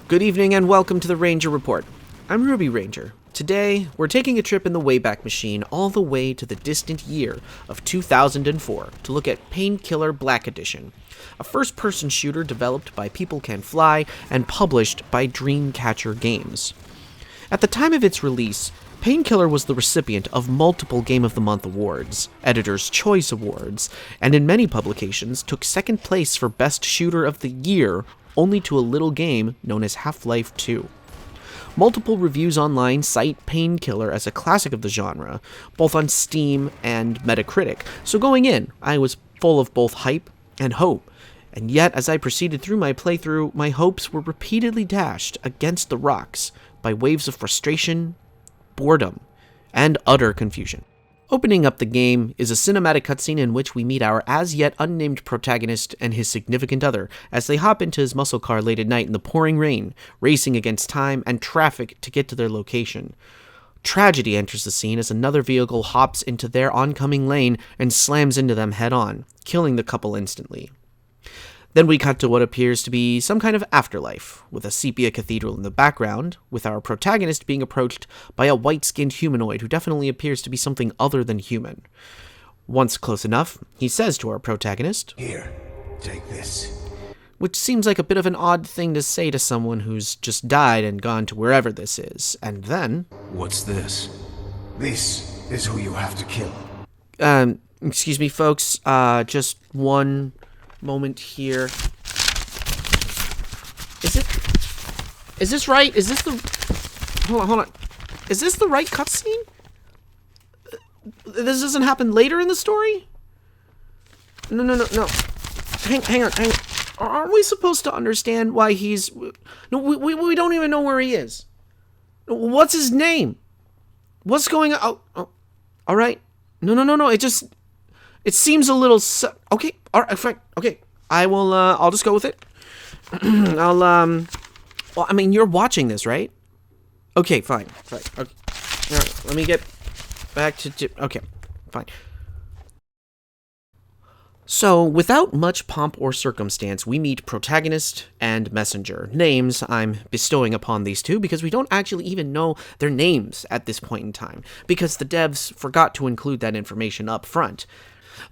Good evening and welcome to the Ranger Report. I'm Ruby Ranger. Today, we're taking a trip in the Wayback Machine all the way to the distant year of 2004 to look at Painkiller Black Edition, a first-person shooter developed by People Can Fly and published by Dreamcatcher Games. At the time of its release, Painkiller was the recipient of multiple Game of the Month awards, Editor's Choice Awards, and in many publications took second place for Best Shooter of the Year, only to a little game known as Half-Life 2. Multiple reviews online cite Painkiller as a classic of the genre, both on Steam and Metacritic, so going in, I was full of both hype and hope, and yet as I proceeded through my playthrough, my hopes were repeatedly dashed against the rocks by waves of frustration, boredom, and utter confusion. Opening up the game is a cinematic cutscene in which we meet our as-yet unnamed protagonist and his significant other as they hop into his muscle car late at night in the pouring rain, racing against time and traffic to get to their location. Tragedy enters the scene as another vehicle hops into their oncoming lane and slams into them head-on, killing the couple instantly. Then we cut to what appears to be some kind of afterlife, with a sepia cathedral in the background, with our protagonist being approached by a white-skinned humanoid who definitely appears to be something other than human. Once close enough, he says to our protagonist, "Here, take this." Which seems like a bit of an odd thing to say to someone who's just died and gone to wherever this is. And then... "What's this?" "This is who you have to kill." Excuse me, folks, just one moment here. Is this right? Is this the... Hold on. Is this the right cutscene? This doesn't happen later in the story? No. Hang on. Aren't we supposed to understand why he's... No, we don't even know where he is. What's his name? What's going on? Oh, all right. No. It seems a little... Okay, all right, fine. Okay, I'll just go with it. Well, I mean, you're watching this, right? Okay, fine. Okay. All right, let me get back to... Okay, fine. So, without much pomp or circumstance, we meet protagonist and messenger. Names I'm bestowing upon these two because we don't actually even know their names at this point in time, because the devs forgot to include that information up front.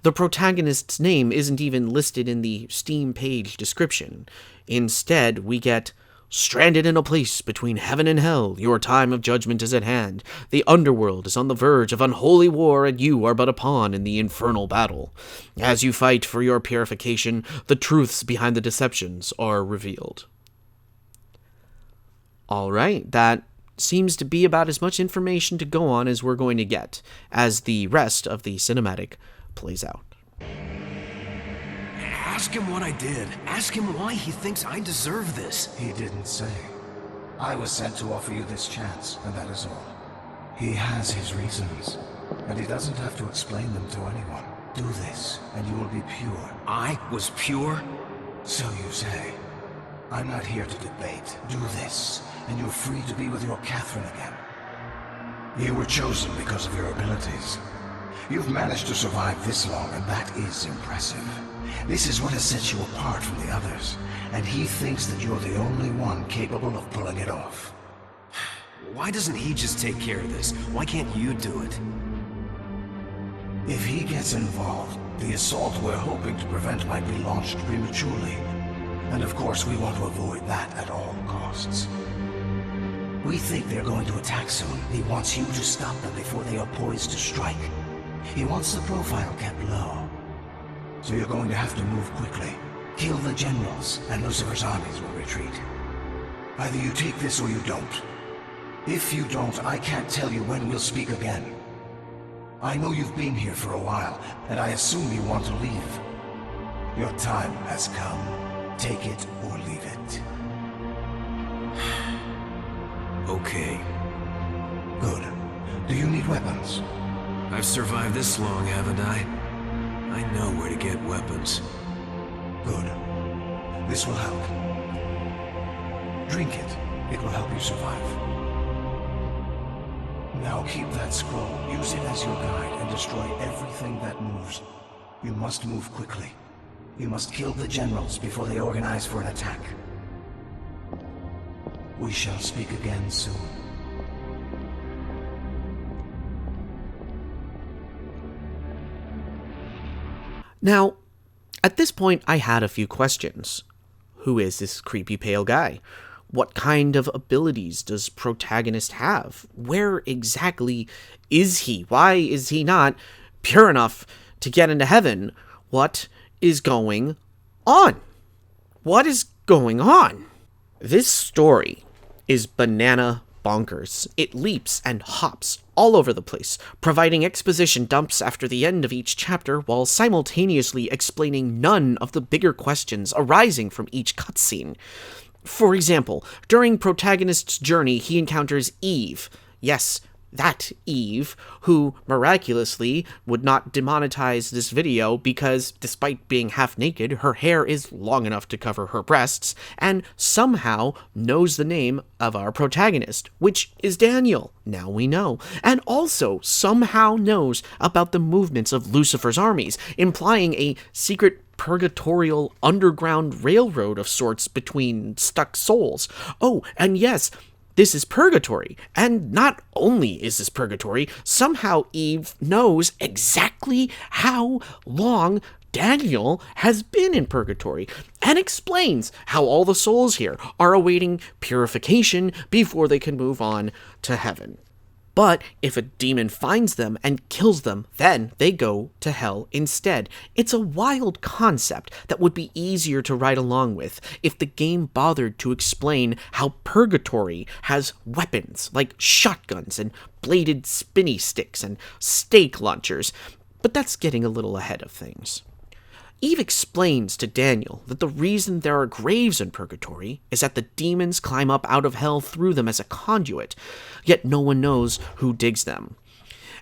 The protagonist's name isn't even listed in the Steam page description. Instead, we get, "Stranded in a place between heaven and hell, your time of judgment is at hand. The underworld is on the verge of unholy war, and you are but a pawn in the infernal battle. As you fight for your purification, the truths behind the deceptions are revealed." Alright, that seems to be about as much information to go on as we're going to get, as the rest of the cinematic plays out. Ask him what I did. Ask him why he thinks I deserve this. He didn't say. I was sent to offer you this chance, and that is all. He has his reasons, and he doesn't have to explain them to anyone. Do this, and you will be pure. I was pure? So you say. I'm not here to debate. Do this, and you're free to be with your Catherine again. You were chosen because of your abilities. You've managed to survive this long, and that is impressive. This is what has set you apart from the others, and he thinks that you're the only one capable of pulling it off. Why doesn't he just take care of this? Why can't you do it? If he gets involved, the assault we're hoping to prevent might be launched prematurely. And of course, we want to avoid that at all costs. We think they're going to attack soon. He wants you to stop them before they are poised to strike. He wants the profile kept low. So you're going to have to move quickly. Kill the generals, and Lucifer's armies will retreat. Either you take this or you don't. If you don't, I can't tell you when we'll speak again. I know you've been here for a while, and I assume you want to leave. Your time has come. Take it or leave it. Okay. Good. Do you need weapons? I've survived this long, haven't I? I know where to get weapons. Good. This will help. Drink it. It will help you survive. Now keep that scroll. Use it as your guide and destroy everything that moves. You must move quickly. You must kill the generals before they organize for an attack. We shall speak again soon. Now, at this point, I had a few questions. Who is this creepy pale guy? What kind of abilities does protagonist have? Where exactly is he? Why is he not pure enough to get into heaven? What is going on? What is going on? This story is banana bonkers. It leaps and hops all over the place, providing exposition dumps after the end of each chapter while simultaneously explaining none of the bigger questions arising from each cutscene. For example, during protagonist's journey, he encounters Eve. Yes, that Eve, who miraculously would not demonetize this video because, despite being half naked, her hair is long enough to cover her breasts, and somehow knows the name of our protagonist, which is Daniel, now we know, and also somehow knows about the movements of Lucifer's armies, implying a secret purgatorial underground railroad of sorts between stuck souls. Oh, and yes, this is purgatory, and not only is this purgatory, somehow Eve knows exactly how long Daniel has been in purgatory, and explains how all the souls here are awaiting purification before they can move on to heaven. But if a demon finds them and kills them, then they go to hell instead. It's a wild concept that would be easier to ride along with if the game bothered to explain how purgatory has weapons like shotguns and bladed spinny sticks and stake launchers. But that's getting a little ahead of things. Eve explains to Daniel that the reason there are graves in purgatory is that the demons climb up out of hell through them as a conduit, yet no one knows who digs them.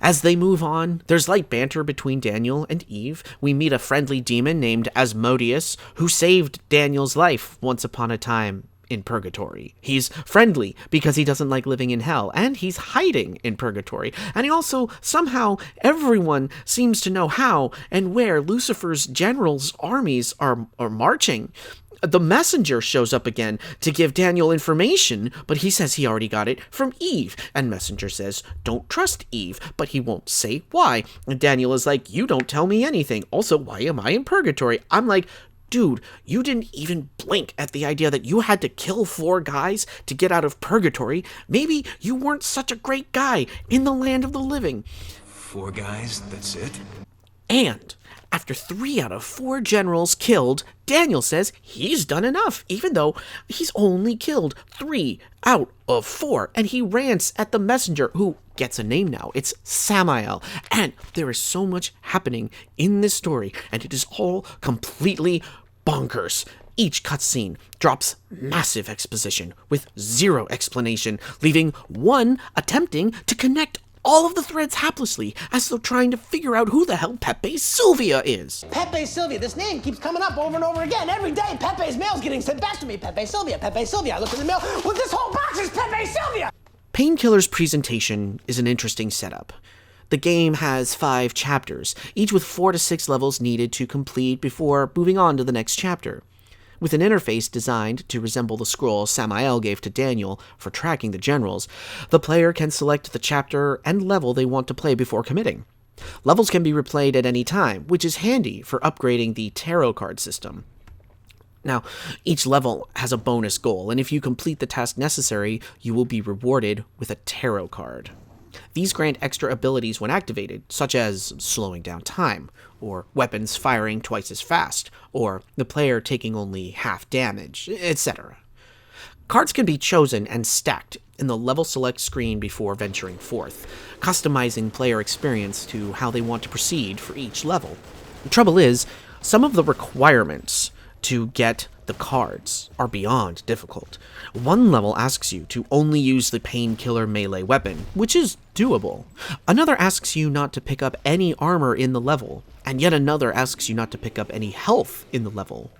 As they move on, there's light banter between Daniel and Eve. We meet a friendly demon named Asmodeus, who saved Daniel's life once upon a time in purgatory. He's friendly because he doesn't like living in hell, and he's hiding in purgatory. And he also, somehow, everyone seems to know how and where Lucifer's generals' armies are marching. The messenger shows up again to give Daniel information, but he says he already got it from Eve. And messenger says, don't trust Eve, but he won't say why. And Daniel is like, you don't tell me anything. Also, why am I in purgatory? I'm like, dude, you didn't even blink at the idea that you had to kill 4 guys to get out of purgatory. Maybe you weren't such a great guy in the land of the living. 4 guys, that's it? And after 3 out of 4 generals killed, Daniel says he's done enough, even though he's only killed 3 out of 4. And he rants at the messenger, who gets a name now. It's Samael. And there is so much happening in this story, and it is all completely bonkers. Each cutscene drops massive exposition with 0 explanation, leaving one attempting to connect all of the threads haplessly, as though trying to figure out who the hell Pepe Silvia is. Pepe Silvia, this name keeps coming up over and over again. Every day, Pepe's mail's getting sent back to me. Pepe Silvia, Pepe Silvia. I look in the mail, well, this whole box is Pepe Silvia! Painkiller's presentation is an interesting setup. The game has 5 chapters, each with 4 to 6 levels needed to complete before moving on to the next chapter. With an interface designed to resemble the scroll Samael gave to Daniel for tracking the generals, the player can select the chapter and level they want to play before committing. Levels can be replayed at any time, which is handy for upgrading the tarot card system. Now, each level has a bonus goal, and if you complete the task necessary, you will be rewarded with a tarot card. These grant extra abilities when activated, such as slowing down time, or weapons firing twice as fast, or the player taking only half damage, etc. Cards can be chosen and stacked in the level select screen before venturing forth, customizing player experience to how they want to proceed for each level. The trouble is, some of the requirements to get the cards are beyond difficult. One level asks you to only use the Painkiller melee weapon, which is doable. Another asks you not to pick up any armor in the level, and yet another asks you not to pick up any health in the level.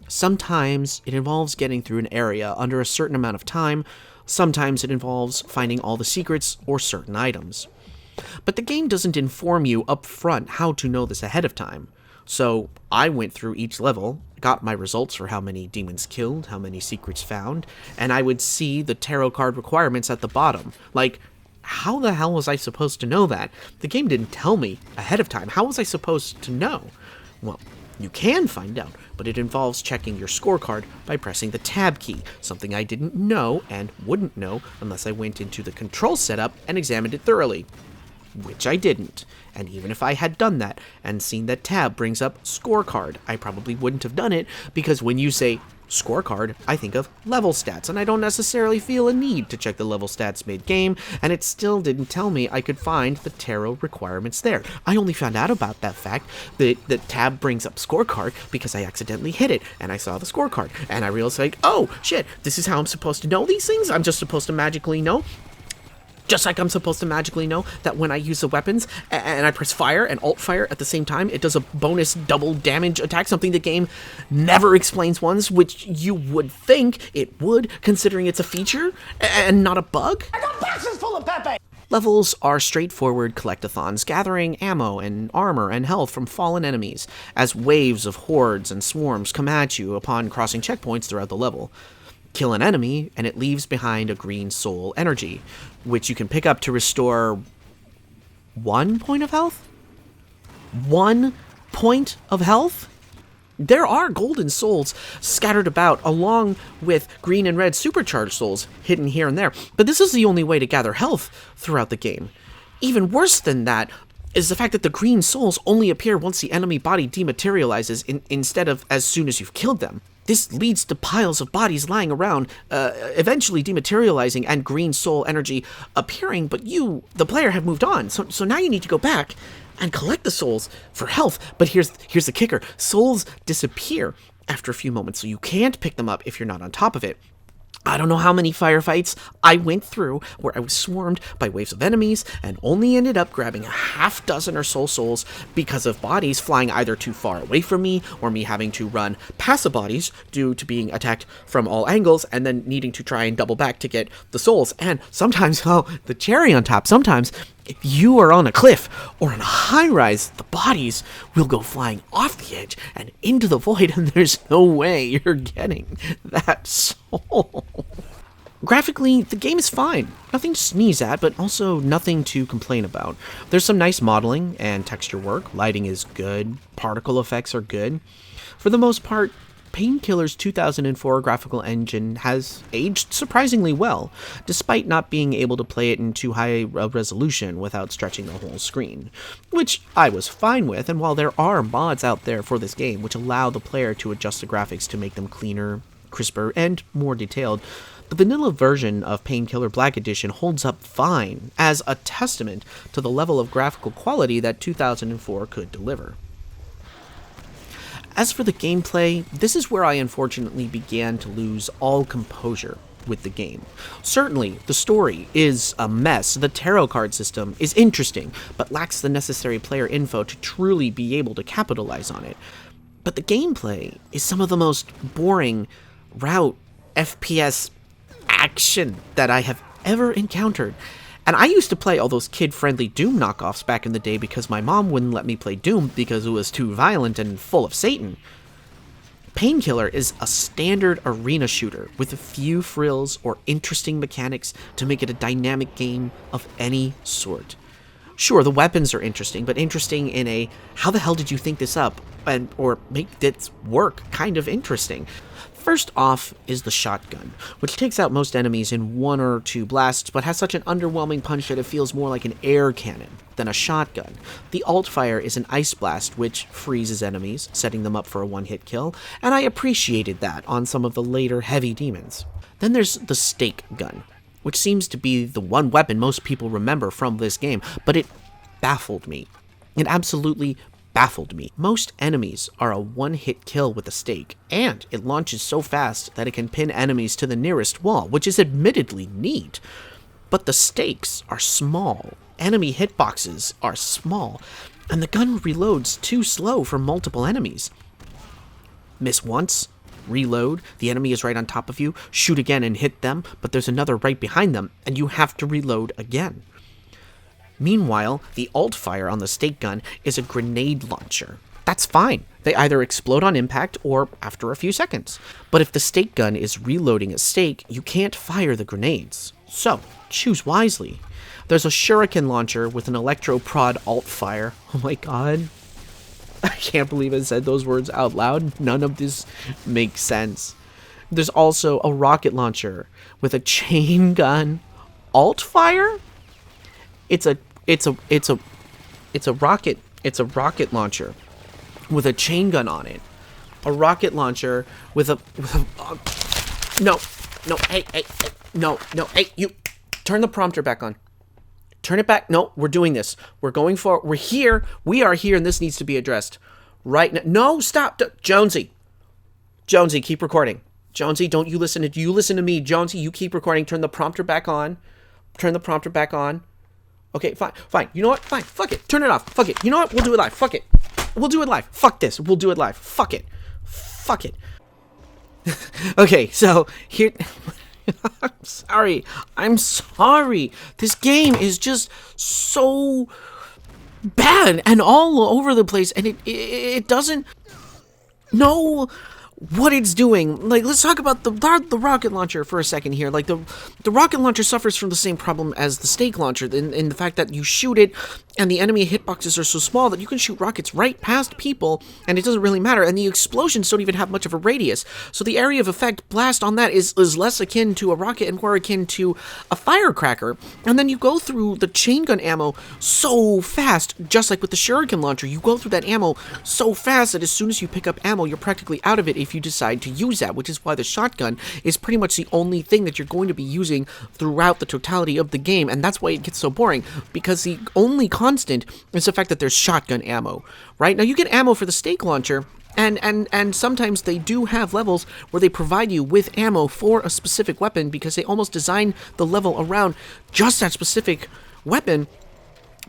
Sometimes it involves getting through an area under a certain amount of time, sometimes it involves finding all the secrets or certain items. But the game doesn't inform you up front how to know this ahead of time. So I went through each level got my results for how many demons killed, how many secrets found, and I would see the tarot card requirements at the bottom. Like, how the hell was I supposed to know that? The game didn't tell me ahead of time. How was I supposed to know? Well, you can find out, but it involves checking your scorecard by pressing the tab key, something I didn't know and wouldn't know unless I went into the control setup and examined it thoroughly. Which I didn't. And even if I had done that and seen that tab brings up scorecard, I probably wouldn't have done it, because when you say scorecard, I think of level stats, and I don't necessarily feel a need to check the level stats mid-game, and it still didn't tell me I could find the tarot requirements there. I only found out about that fact that the tab brings up scorecard because I accidentally hit it, and I saw the scorecard, and I realized, like, oh, shit, this is how I'm supposed to know these things? I'm just supposed to magically know? Just like I'm supposed to magically know that when I use the weapons and I press fire and alt fire at the same time, it does a bonus double damage attack, something the game never explains once, which you would think it would, considering it's a feature and not a bug. I got boxes full of Pepe! Levels are straightforward collectathons, gathering ammo and armor and health from fallen enemies, as waves of hordes and swarms come at you upon crossing checkpoints throughout the level. Kill an enemy, and it leaves behind a green soul energy, which you can pick up to restore 1 point of health? 1 point of health? There are golden souls scattered about, along with green and red supercharged souls hidden here and there, but this is the only way to gather health throughout the game. Even worse than that is the fact that the green souls only appear once the enemy body dematerializes instead of as soon as you've killed them. This leads to piles of bodies lying around, eventually dematerializing and green soul energy appearing, but you, the player, have moved on. So now you need to go back and collect the souls for health. But here's the kicker. Souls disappear after a few moments, so you can't pick them up if you're not on top of it. I don't know how many firefights I went through where I was swarmed by waves of enemies and only ended up grabbing a half dozen or so souls because of bodies flying either too far away from me or me having to run past the bodies due to being attacked from all angles and then needing to try and double back to get the souls. And sometimes, oh, the cherry on top, sometimes if you are on a cliff or on a high rise, the bodies will go flying off the edge and into the void, and there's no way you're getting that soul. Graphically, the game is fine. Nothing to sneeze at, but also nothing to complain about. There's some nice modeling and texture work. Lighting is good. Particle effects are good. For the most part, Painkiller's 2004 graphical engine has aged surprisingly well, despite not being able to play it in too high a resolution without stretching the whole screen, which I was fine with. And while there are mods out there for this game which allow the player to adjust the graphics to make them cleaner, crisper, and more detailed, the vanilla version of Painkiller Black Edition holds up fine as a testament to the level of graphical quality that 2004 could deliver. As for the gameplay, this is where I unfortunately began to lose all composure with the game. Certainly, the story is a mess. The tarot card system is interesting, but lacks the necessary player info to truly be able to capitalize on it. But the gameplay is some of the most boring route FPS action that I have ever encountered. And I used to play all those kid-friendly Doom knockoffs back in the day because my mom wouldn't let me play Doom because it was too violent and full of Satan. Painkiller is a standard arena shooter with a few frills or interesting mechanics to make it a dynamic game of any sort. Sure, the weapons are interesting, but interesting in a how the hell did you think this up or make this work kind of interesting. First off is the shotgun, which takes out most enemies in 1 or 2 blasts, but has such an underwhelming punch that it feels more like an air cannon than a shotgun. The alt fire is an ice blast, which freezes enemies, setting them up for a one-hit kill, and I appreciated that on some of the later heavy demons. Then there's the stake gun, which seems to be the one weapon most people remember from this game, but it baffled me. It absolutely baffled me. Most enemies are a one-hit kill with a stake, and it launches so fast that it can pin enemies to the nearest wall, which is admittedly neat. But the stakes are small, enemy hitboxes are small, and the gun reloads too slow for multiple enemies. Miss once, reload, the enemy is right on top of you, shoot again and hit them, but there's another right behind them, and you have to reload again. Meanwhile, the alt fire on the stake gun is a grenade launcher, that's fine. They either explode on impact or after a few seconds. But if the stake gun is reloading a stake, you can't fire the grenades. So, choose wisely. There's a shuriken launcher with an electro-prod alt-fire. Oh my god. I can't believe I said those words out loud. None of this makes sense. There's also a rocket launcher with a chain gun alt-fire? It's a rocket launcher with a chain gun on it. A rocket launcher with a no, hey, you turn the prompter back on. Turn it back. No, we're doing this. We are here, and this needs to be addressed right now. No, stop. Jonesy, keep recording. Jonesy, don't you listen to me. Jonesy, you keep recording. Turn the prompter back on. Okay, fine. You know what? Fine. Fuck it. Turn it off. Fuck it. You know what? We'll do it live. Fuck it. We'll do it live. Fuck this. We'll do it live. Fuck it. Okay, so here... I'm sorry. This game is just so bad and all over the place, and it doesn't know what it's doing. Like, let's talk about the rocket launcher for a second here. Like, the rocket launcher suffers from the same problem as the stake launcher in the fact that you shoot it and the enemy hitboxes are so small that you can shoot rockets right past people and it doesn't really matter, and the explosions don't even have much of a radius, so the area of effect blast on that is less akin to a rocket and more akin to a firecracker. And then you go through the chain gun ammo so fast, just like with the shuriken launcher. You go through that ammo so fast that as soon as you pick up ammo, you're practically out of it if you decide to use that, which is why the shotgun is pretty much the only thing that you're going to be using throughout the totality of the game. And that's why it gets so boring, because the only constant is the fact that there's shotgun ammo. Right now, you get ammo for the stake launcher, and sometimes they do have levels where they provide you with ammo for a specific weapon, because they almost design the level around just that specific weapon.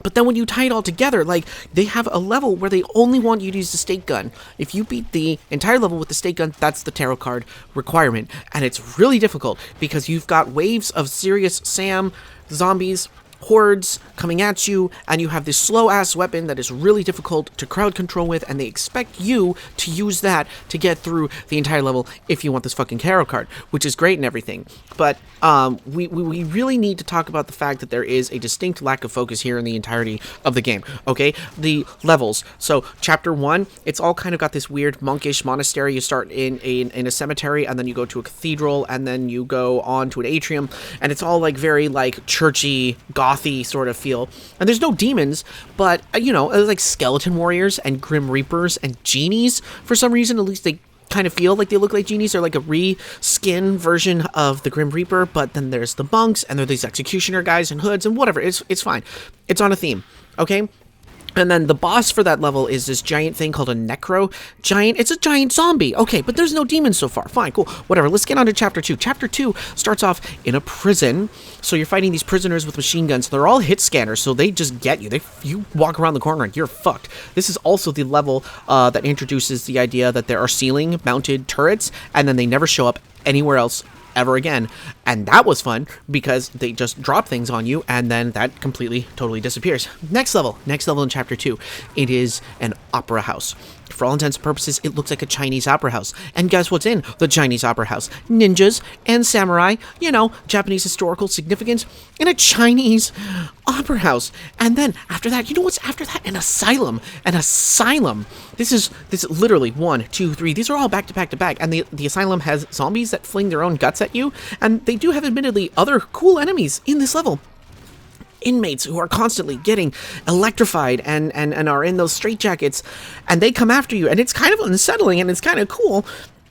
But then when you tie it all together, like, they have a level where they only want you to use the stake gun. If you beat the entire level with the stake gun, that's the tarot card requirement. And it's really difficult because you've got waves of Serious Sam zombies, hordes coming at you, and you have this slow-ass weapon that is really difficult to crowd control with, and they expect you to use that to get through the entire level if you want this fucking tarot card, which is great and everything. But we really need to talk about the fact that there is a distinct lack of focus here in the entirety of the game, okay? The levels. So, Chapter 1, it's all kind of got this weird monkish monastery. You start in a cemetery, and then you go to a cathedral, and then you go on to an atrium, and it's all, like, very, like, churchy, gothy sort of feel. And there's no demons, but, you know, like skeleton warriors and grim reapers and genies, for some reason. At least they kind of feel like they look like genies. They're like a reskin version of the Grim Reaper, but then there's the monks, and they're these executioner guys in hoods, and whatever. It's fine. It's on a theme, okay? And then the boss for that level is this giant thing called a necro giant. It's a giant zombie. Okay, but there's no demons so far. Fine, cool, whatever. Let's get on to Chapter 2. Chapter 2 starts off in a prison. So you're fighting these prisoners with machine guns. They're all hit scanners, so they just get you. You walk around the corner and you're fucked. This is also the level that introduces the idea that there are ceiling-mounted turrets, and then they never show up anywhere else ever again. And that was fun because they just drop things on you, and then that completely, totally disappears. Next level in Chapter 2, it is an opera house. For all intents and purposes, it looks like a Chinese opera house. And guess what's in the Chinese opera house? Ninjas and samurai, you know, Japanese historical significance in a Chinese opera house. And then after that, you know what's after that? An asylum. An asylum. This is literally 1, 2, 3. These are all back to back to back. And the asylum has zombies that fling their own guts at you. And they do have admittedly other cool enemies in this level. Inmates who are constantly getting electrified and are in those straitjackets, and they come after you, and it's kind of unsettling and it's kind of cool,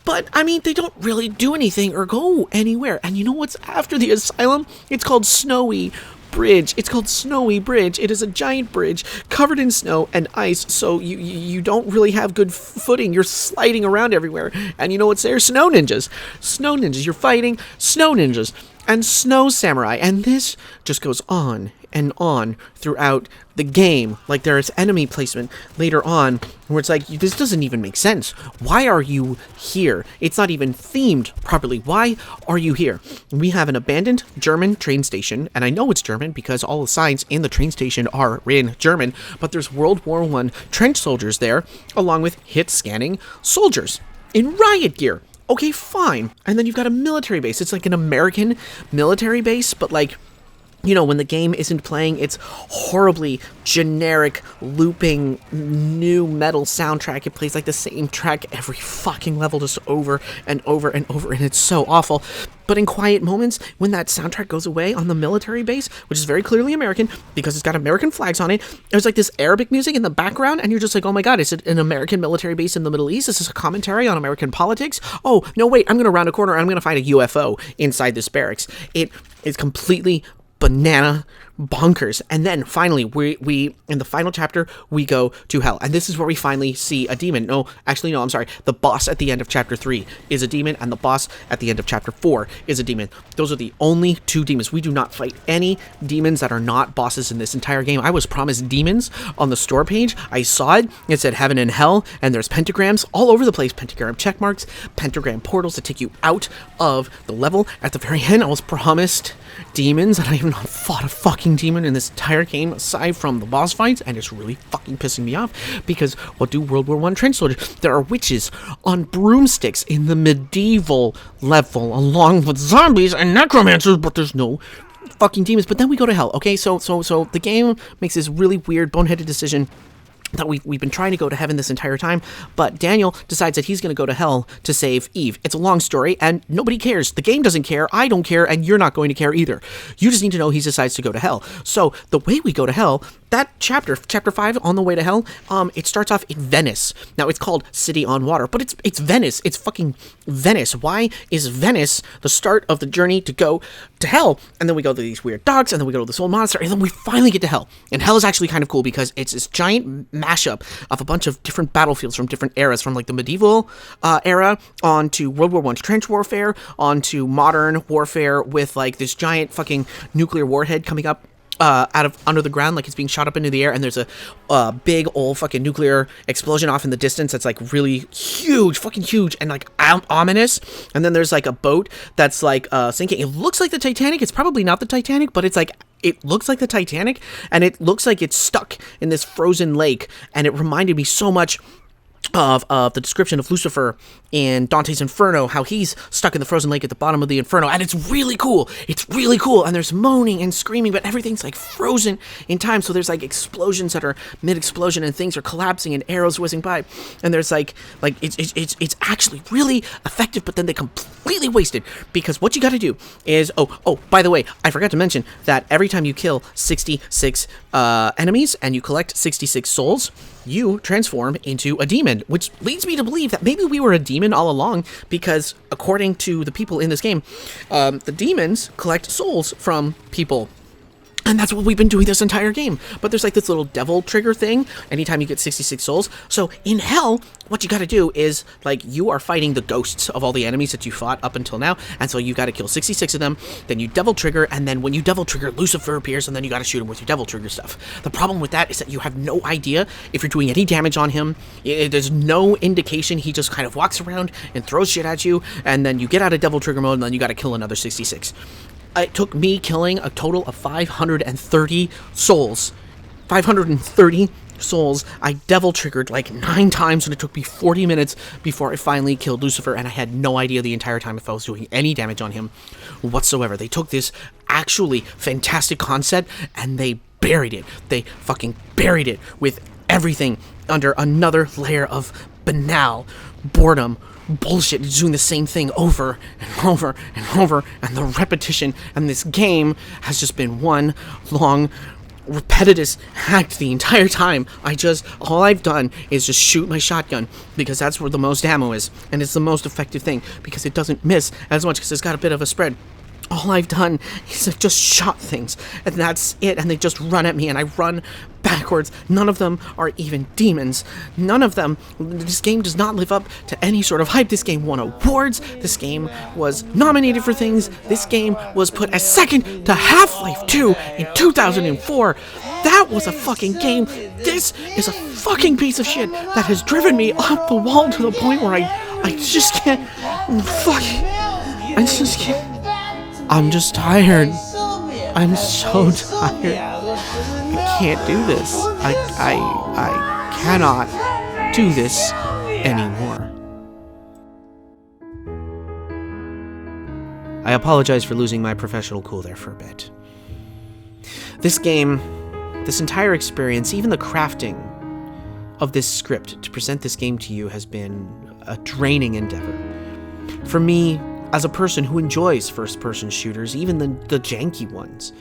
but I mean, they don't really do anything or go anywhere. And you know what's after the asylum? It's called Snowy Bridge. It's called Snowy Bridge. It is a giant bridge covered in snow and ice, so you don't really have good footing. You're sliding around everywhere. And you know what's there? Snow ninjas. Snow ninjas. You're fighting snow ninjas. and Snow Samurai. And this just goes on and on throughout the game. Like, there's enemy placement later on where it's like, this doesn't even make sense. Why are you here? It's not even themed properly. Why are you here? We have an abandoned German train station, and I know it's German because all the signs in the train station are in German, but there's World War I trench soldiers there, along with hit-scanning soldiers in riot gear. Okay, fine. And then you've got a military base. It's like an American military base, but like, you know, when the game isn't playing, it's horribly generic, looping, new metal soundtrack. It plays like the same track every fucking level, just over and over and over, and it's so awful. But in quiet moments, when that soundtrack goes away on the military base, which is very clearly American, because it's got American flags on it, there's like this Arabic music in the background, and you're just like, oh my god, is it an American military base in the Middle East? Is this a commentary on American politics? Oh, no, wait, I'm gonna round a corner, and I'm gonna find a UFO inside this barracks. It is completely banana bonkers. And then finally, we in the final chapter, we go to hell, and this is where we finally see a demon. No, I'm sorry, the boss at the end of chapter 3 is a demon, and the boss at the end of chapter 4 is a demon. Those are the only two demons. We do not fight any demons that are not bosses in this entire game. I was promised demons on the store page. I saw it. It said heaven and hell, and there's pentagrams all over the place, pentagram check marks, pentagram portals that take you out of the level. At the very end, I was promised demons, and I have not fought a fucking demon in this entire game aside from the boss fights, and it's really fucking pissing me off, because what do World War I trench soldiers? There are witches on broomsticks in the medieval level, along with zombies and necromancers, but there's no fucking demons. But then we go to hell. Okay, so the game makes this really weird, boneheaded decision that we've been trying to go to heaven this entire time, but Daniel decides that he's going to go to hell to save Eve. It's a long story, and nobody cares. The game doesn't care, I don't care, and you're not going to care either. You just need to know he decides to go to hell. So the way we go to hell, that chapter 5, On the Way to Hell, it starts off in Venice. Now, it's called City on Water, but it's Venice. It's fucking Venice. Why is Venice the start of the journey to go to hell? And then we go to these weird dogs, and then we go to this old monster, and then we finally get to hell. And hell is actually kind of cool because it's this giant mashup of a bunch of different battlefields from different eras, from like the medieval era onto World War I trench warfare, onto modern warfare with like this giant fucking nuclear warhead coming up out of under the ground, like it's being shot up into the air, and there's a big old fucking nuclear explosion off in the distance that's like really huge, fucking huge, and like ominous. And then there's like a boat that's like sinking. It looks like the Titanic. It's probably not the Titanic, but it's like, it looks like the Titanic, and it looks like it's stuck in this frozen lake. And it reminded me so much of the description of Lucifer in Dante's Inferno, how he's stuck in the frozen lake at the bottom of the Inferno, and it's really cool. It's really cool, and there's moaning and screaming, but everything's like frozen in time. So there's like explosions that are mid-explosion, and things are collapsing, and arrows whizzing by, and there's like it's actually really effective. But then they completely wasted, because what you got to do is by the way, I forgot to mention that every time you kill 66 enemies and you collect 66 souls, you transform into a demon, which leads me to believe that maybe we were a demon all along, because according to the people in this game, the demons collect souls from people. And that's what we've been doing this entire game. But there's like this little devil trigger thing anytime you get 66 souls. So in hell, what you got to do is, like, you are fighting the ghosts of all the enemies that you fought up until now. And so you got to kill 66 of them. Then you devil trigger. And then when you devil trigger, Lucifer appears. And then you got to shoot him with your devil trigger stuff. The problem with that is that you have no idea if you're doing any damage on him. There's no indication. He just kind of walks around and throws shit at you. And then you get out of devil trigger mode. And then you got to kill another 66. It took me killing a total of 530 souls. 530 souls. I devil triggered like 9 times, and it took me 40 minutes before I finally killed Lucifer, and I had no idea the entire time if I was doing any damage on him whatsoever. They took this actually fantastic concept and they buried it. They fucking buried it with everything under another layer of banal boredom, bullshit. It's doing the same thing over and over and over, and the repetition, and this game has just been one long repetitive act the entire time. All I've done is just shoot my shotgun, because that's where the most ammo is, and it's the most effective thing, because it doesn't miss as much, because it's got a bit of a spread. All I've done is I've just shot things, and that's it, and they just run at me, and I run backwards. None of them are even demons. None of them. This game does not live up to any sort of hype. This game won awards. This game was nominated for things. This game was put as second to Half-Life 2 in 2004. That was a fucking game. This is a fucking piece of shit that has driven me off the wall to the point where I just can't. Fuck. I just can't. I'm just tired. I'm so tired. I can't do this. I cannot do this anymore. I apologize for losing my professional cool there for a bit. This game, this entire experience, even the crafting of this script to present this game to you has been a draining endeavor. For me, as a person who enjoys first-person shooters, even the janky ones,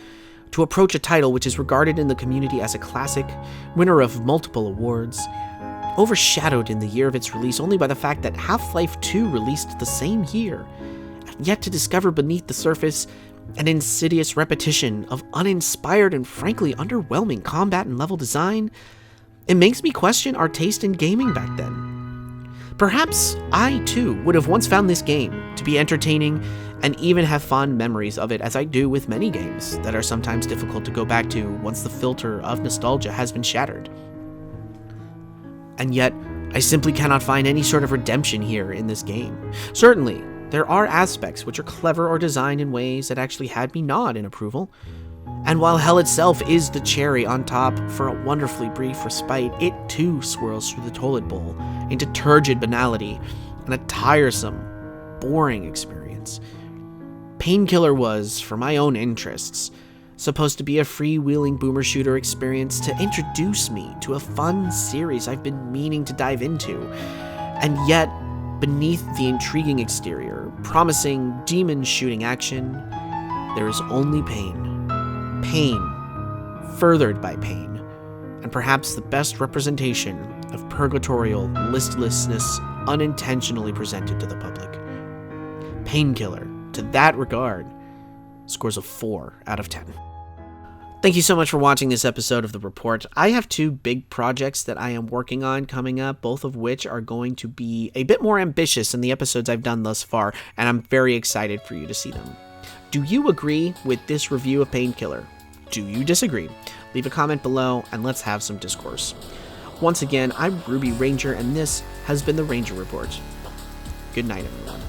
to approach a title which is regarded in the community as a classic, winner of multiple awards, overshadowed in the year of its release only by the fact that Half-Life 2 released the same year, and yet to discover beneath the surface an insidious repetition of uninspired and frankly underwhelming combat and level design, it makes me question our taste in gaming back then. Perhaps I, too, would have once found this game to be entertaining and even have fond memories of it, as I do with many games that are sometimes difficult to go back to once the filter of nostalgia has been shattered. And yet, I simply cannot find any sort of redemption here in this game. Certainly, there are aspects which are clever or designed in ways that actually had me nod in approval. And while hell itself is the cherry on top for a wonderfully brief respite, it too swirls through the toilet bowl into turgid banality and a tiresome, boring experience. Painkiller was, for my own interests, supposed to be a freewheeling boomer shooter experience to introduce me to a fun series I've been meaning to dive into. And yet, beneath the intriguing exterior, promising demon shooting action, there is only pain. Pain, furthered by pain, and perhaps the best representation of purgatorial listlessness unintentionally presented to the public. Painkiller, to that regard, scores a 4 out of 10. Thank you so much for watching this episode of The Report. I have 2 big projects that I am working on coming up, both of which are going to be a bit more ambitious than the episodes I've done thus far, and I'm very excited for you to see them. Do you agree with this review of Painkiller? Do you disagree? Leave a comment below and let's have some discourse. Once again, I'm Ruby Ranger and this has been the Ranger Report. Good night, everyone.